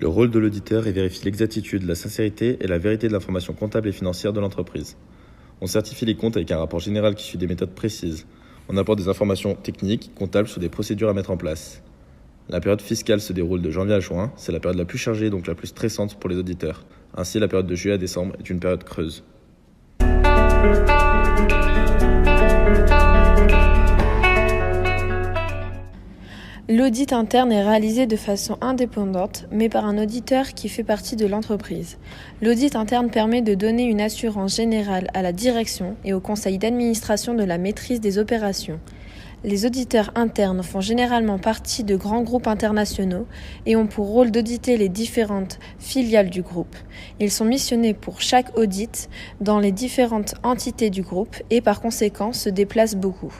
Le rôle de l'auditeur est vérifier l'exactitude, la sincérité et la vérité de l'information comptable et financière de l'entreprise. On certifie les comptes avec un rapport général qui suit des méthodes précises. On apporte des informations techniques, comptables sur des procédures à mettre en place. La période fiscale se déroule de janvier à juin, c'est la période la plus chargée, donc la plus stressante pour les auditeurs. Ainsi, la période de juillet à décembre est une période creuse. L'audit interne est réalisé de façon indépendante, mais par un auditeur qui fait partie de l'entreprise. L'audit interne permet de donner une assurance générale à la direction et au conseil d'administration de la maîtrise des opérations. Les auditeurs internes font généralement partie de grands groupes internationaux et ont pour rôle d'auditer les différentes filiales du groupe. Ils sont missionnés pour chaque audit dans les différentes entités du groupe et par conséquent se déplacent beaucoup.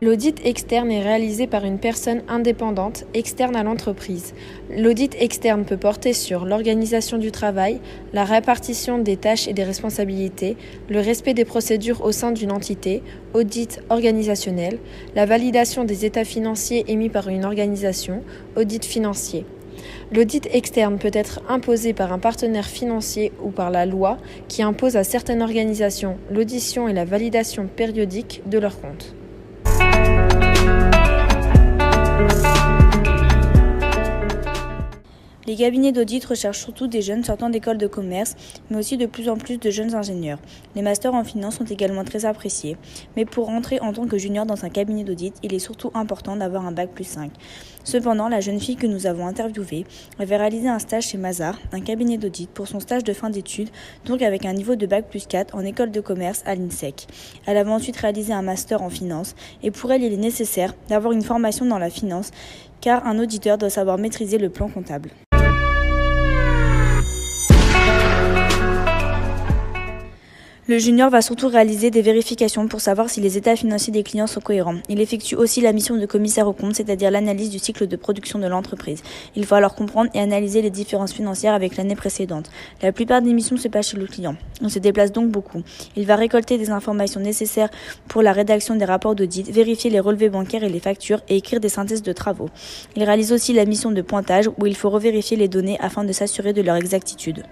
L'audit externe est réalisé par une personne indépendante, externe à l'entreprise. L'audit externe peut porter sur l'organisation du travail, la répartition des tâches et des responsabilités, le respect des procédures au sein d'une entité, audit organisationnel, la validation des états financiers émis par une organisation, audit financier. L'audit externe peut être imposé par un partenaire financier ou par la loi qui impose à certaines organisations l'audition et la validation périodique de leurs comptes. Les cabinets d'audit recherchent surtout des jeunes sortant d'écoles de commerce, mais aussi de plus en plus de jeunes ingénieurs. Les masters en finance sont également très appréciés, mais pour entrer en tant que junior dans un cabinet d'audit, il est surtout important d'avoir un bac+5. Cependant, la jeune fille que nous avons interviewée avait réalisé un stage chez Mazars, un cabinet d'audit, pour son stage de fin d'études, donc avec un niveau de bac+4 en école de commerce à l'INSEC. Elle avait ensuite réalisé un master en finance, et pour elle, il est nécessaire d'avoir une formation dans la finance, car un auditeur doit savoir maîtriser le plan comptable. Le junior va surtout réaliser des vérifications pour savoir si les états financiers des clients sont cohérents. Il effectue aussi la mission de commissaire aux comptes, c'est-à-dire l'analyse du cycle de production de l'entreprise. Il faut alors comprendre et analyser les différences financières avec l'année précédente. La plupart des missions se passent chez le client. On se déplace donc beaucoup. Il va récolter des informations nécessaires pour la rédaction des rapports d'audit, vérifier les relevés bancaires et les factures et écrire des synthèses de travaux. Il réalise aussi la mission de pointage où il faut revérifier les données afin de s'assurer de leur exactitude.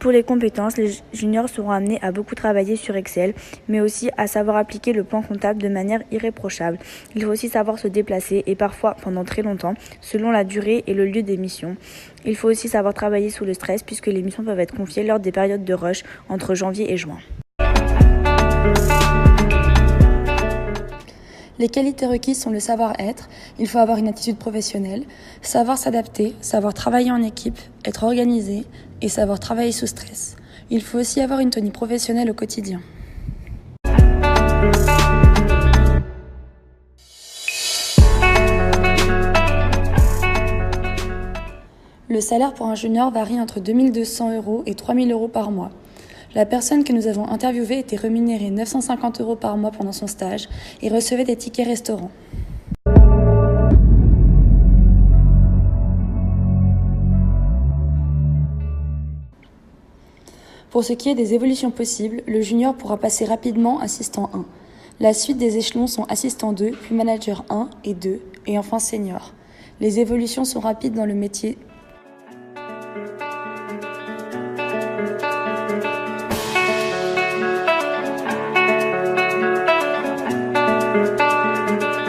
Pour les compétences, les juniors seront amenés à beaucoup travailler sur Excel, mais aussi à savoir appliquer le plan comptable de manière irréprochable. Il faut aussi savoir se déplacer et parfois pendant très longtemps, selon la durée et le lieu des missions. Il faut aussi savoir travailler sous le stress puisque les missions peuvent être confiées lors des périodes de rush entre janvier et juin. Les qualités requises sont le savoir-être, il faut avoir une attitude professionnelle, savoir s'adapter, savoir travailler en équipe, être organisé et savoir travailler sous stress. Il faut aussi avoir une tenue professionnelle au quotidien. Le salaire pour un junior varie entre 2 200 € et 3 000 € par mois. La personne que nous avons interviewée était rémunérée 950 € par mois pendant son stage et recevait des tickets restaurants. Pour ce qui est des évolutions possibles, le junior pourra passer rapidement assistant 1. La suite des échelons sont assistant 2, puis manager 1 et 2, et enfin senior. Les évolutions sont rapides dans le métier